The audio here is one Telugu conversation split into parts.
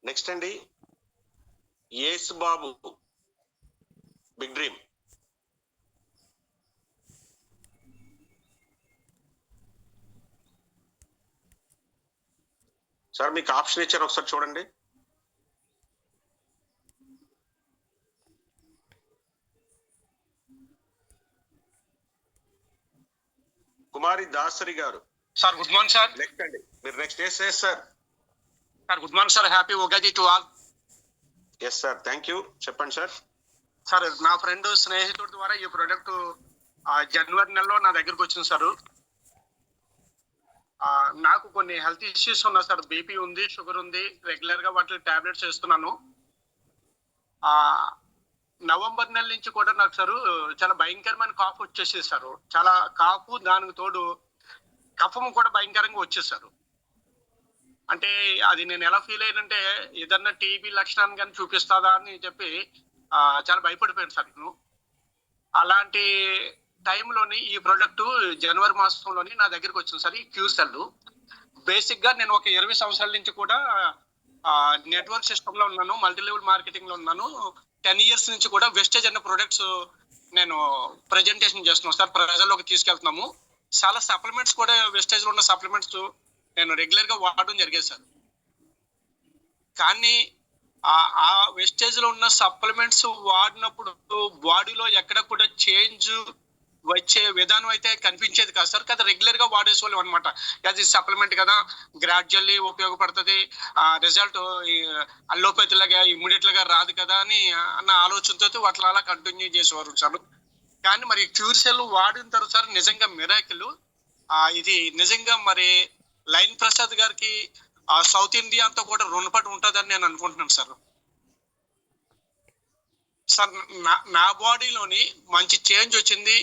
నెక్స్ట్ అండి, Yesu Babu big dream. Sir మీకు ఆప్షన్ ఇచ్చారు, ఒకసారి చూడండి. కుమారి దాసరి గారు. Sir good morning sir. Next అండి, మీరు next. Yes yes sir. Sir good morning sir, happy Ugadi to all. Yes sir, thank you. చెప్పండి సార్. సార్ నా ఫ్రెండ్ స్నేహితుడి ద్వారా ఈ ప్రోడక్ట్ జనవరి నెలలో నా దగ్గరకు వచ్చింది సార్. నాకు కొన్ని హెల్త్ ఇష్యూస్ ఉన్నాయి సార్. బీపీ ఉంది, షుగర్ ఉంది, రెగ్యులర్ గా వాటి టాబ్లెట్స్ వేస్తున్నాను. నవంబర్ నెల నుంచి కూడా నాకు సార్ చాలా భయంకరమైన కాఫ్ వచ్చేసేది సార్. చాలా కాఫ్, దానికి తోడు కఫం కూడా భయంకరంగా వచ్చేసారు. అంటే అది నేను ఎలా ఫీల్ అయ్యానంటే ఏదన్నా టీబీ లక్షణాన్ని కానీ చూపిస్తుందా అని చెప్పి చాలా భయపడిపోయాను సార్ నేను. అలాంటి టైంలోని ఈ ప్రోడక్ట్ జనవరి మాసంలోని నా దగ్గరికి వచ్చింది సార్. ఈ క్యూసెల్ బేసిక్ గా నేను ఒక 20 సంవత్సరాల నుంచి కూడా నెట్వర్క్ సిస్టమ్ లో ఉన్నాను, మల్టీ లెవెల్ మార్కెటింగ్ లో ఉన్నాను. 10 years నుంచి కూడా వెస్టేజ్ అనే ప్రొడక్ట్స్ నేను ప్రజెంటేషన్ చేస్తున్నాను సార్, ప్రజల్లోకి తీసుకెళ్తున్నాము. చాలా సప్లిమెంట్స్ కూడా వెస్టేజ్ లో ఉన్న సప్లిమెంట్స్ నేను రెగ్యులర్ గా వాడడం జరిగేది సార్. కానీ ఆ వెస్టేజ్ లో ఉన్న సప్లిమెంట్స్ వాడినప్పుడు బాడీలో ఎక్కడ కూడా చేంజ్ వచ్చే విధానం అయితే కనిపించేది కాదు సార్. కదా రెగ్యులర్ గా వాడేసేవాళ్ళం అనమాట. అది సప్లిమెంట్ కదా, గ్రాడ్యువల్లీ ఉపయోగపడుతుంది, రిజల్ట్ అల్లోపతి లాగా ఇమ్మీడియట్ గా రాదు కదా అని అన్న ఆలోచనతో వాటిలో అలా కంటిన్యూ చేసేవారు సార్. కానీ మరి క్యూర్సెల్ వాడిన తర్వాత సార్ నిజంగా మిరాకిల్. ఇది నిజంగా మరి లైన్ ప్రసాద్ గారికి సౌత్ ఇండియా అంతా కూడా రుణపడి ఉంటుందని నేను అనుకుంటున్నాను సార్. సార్ నా బాడీలోని మంచి చేంజ్ వచ్చింది.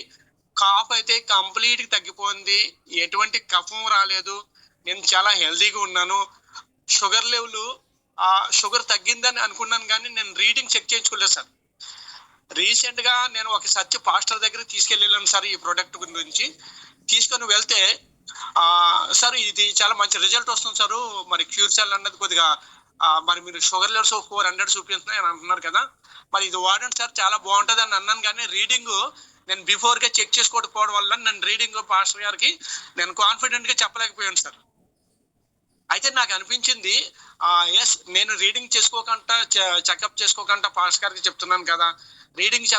కాఫ్ అయితే కంప్లీట్ గా తగ్గిపోయింది, ఎటువంటి కఫం రాలేదు, నేను చాలా హెల్దీగా ఉన్నాను. షుగర్ లెవెల్ షుగర్ తగ్గిందని అనుకున్నాను, కానీ నేను రీడింగ్ చెక్ చేయించుకోలేదు సార్. రీసెంట్ గా నేను ఒక సచ్ పాస్టర్ దగ్గర తీసుకెళ్ళాను సార్. ఈ ప్రోడక్ట్ గురించి తీసుకొని వెళ్తే సార్ ఇది చాలా మంచి రిజల్ట్ వస్తుంది సార్. మరి క్యూర్సెల్ అన్నది కొద్దిగా మరి మీరు షుగర్ లెవెల్స్ 400 చూపిస్తున్నాయి అని అంటున్నారు కదా, మరి ఇది వాడండి సార్ చాలా బాగుంటుంది అని అన్నాను. కానీ రీడింగ్ నేను బిఫోర్ గా చెక్ చేసుకోకపోవడం వల్ల నేను రీడింగ్ పాస్టర్ గారికి నేను కాన్ఫిడెంట్ గా చెప్పలేకపోయాను సార్. అయితే నాకు అనిపించింది ఎస్ నేను రీడింగ్ చేసుకోకుండా చెకప్ చేసుకోకుండా పాస్టర్ గారికి చెప్తున్నాను కదా, రీడింగ్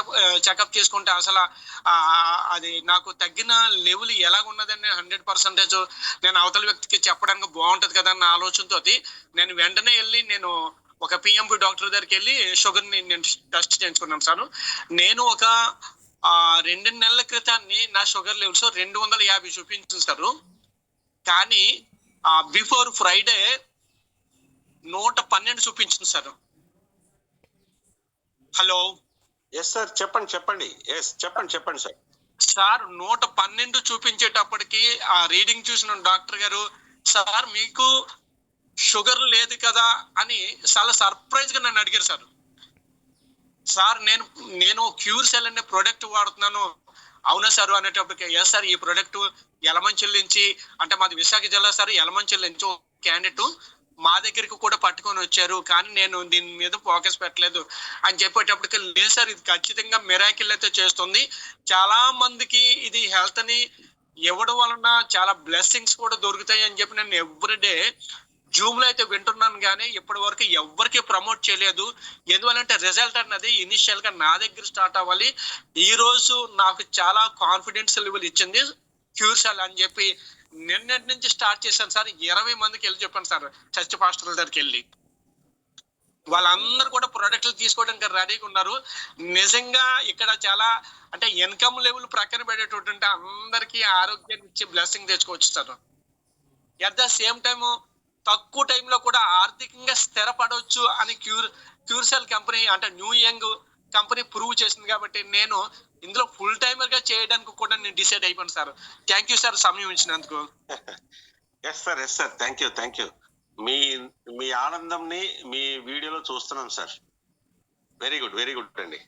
చెకప్ చేసుకుంటే అసలు అది నాకు తగ్గిన లెవెల్ ఎలాగున్నదని 100% నేను అవతల వ్యక్తికి చెప్పడానికి బాగుంటది కదా అన్న ఆలోచనతో నేను వెంటనే వెళ్ళి నేను ఒక పిఎంపి డాక్టర్ దగ్గరికి వెళ్ళి షుగర్ ని నేను టెస్ట్ చేయించుకున్నాను సార్. నేను ఒక 2 నెలల క్రితాన్ని నా షుగర్ లెవెల్స్ 250 చూపించింది సార్. కానీ బిఫోర్ ఫ్రైడే 112 చూపించింది సార్. హలో. ఎస్ సార్, చెప్పండి. ఎస్ చెప్పండి సార్. సార్ 112 చూపించేటప్పటికి ఆ రీడింగ్ చూసిన డాక్టర్ గారు, సార్ మీకు షుగర్ లేదు కదా అని చాలా సర్ప్రైజ్ గా నన్ను అడిగారు సార్. సార్ నేను క్యూర్సెల్ అనే ప్రోడక్ట్ వాడుతున్నాను. అవునా సార్ అనేటప్పటికి ఎస్ సార్, ఈ ప్రోడక్ట్ యలమంచిలి నుంచి, అంటే మాది విశాఖ జిల్లా సార్, యలమంచిలి నుంచి ఒక క్యాండిడేట్ మా దగ్గరికి కూడా పట్టుకొని వచ్చారు, కానీ నేను దీని మీద ఫోకస్ పెట్టలేదు అని చెప్పేటప్పటికి లేదు సార్, ఇది ఖచ్చితంగా మిరాకిల్ అయితే చేస్తుంది. చాలా మందికి ఇది హెల్త్ ని ఇవ్వడం వలన చాలా బ్లెస్సింగ్స్ కూడా దొరుకుతాయి అని చెప్పి నేను ఎవ్రీడే జూమ్ లో అయితే వింటున్నాను, కానీ ఇప్పటి వరకు ఎవరికి ప్రమోట్ చేయలేదు. ఎందువల్లంటే రిజల్ట్ అన్నది ఇనిషియల్ గా నా దగ్గర స్టార్ట్ అవ్వాలి. ఈ రోజు నాకు చాలా కాన్ఫిడెన్స్ లెవెల్ ఇచ్చింది క్యూర్సెల్ అని చెప్పి నిన్నటి నుంచి స్టార్ట్ చేశాను సార్. 20 మందికి వెళ్ళి చెప్పాను సార్, చర్చ్ పాస్టర్ల దగ్గరికి వెళ్ళి. వాళ్ళందరూ కూడా ప్రొడక్ట్లు తీసుకోవడానికి రెడీగా ఉన్నారు. నిజంగా ఇక్కడ చాలా అంటే ఇన్కమ్ లెవెల్ ప్రక్కన పెట్టేటటువంటి అందరికీ ఆరోగ్యాన్ని ఇచ్చి బ్లెస్సింగ్ తెచ్చుకోవచ్చు sir. At the same time తక్కువ టైంలో కూడా ఆర్థికంగా స్థిరపడవచ్చు అని క్యూర్సెల్ కంపెనీ అంటే న్యూ యంగ్ కంపెనీ ప్రూవ్ చేసింది. కాబట్టి నేను ఇందులో ఫుల్ టైమర్ గా చేయడానికి కూడా నేను డిసైడ్ అయిపోయాను సార్. థ్యాంక్ యూ సార్ సమయం ఇచ్చినందుకు. Yes sir, thank you. మీ ఆనందంని మీ వీడియోలో చూస్తున్నాం సార్. వెరీ గుడ్ అండి.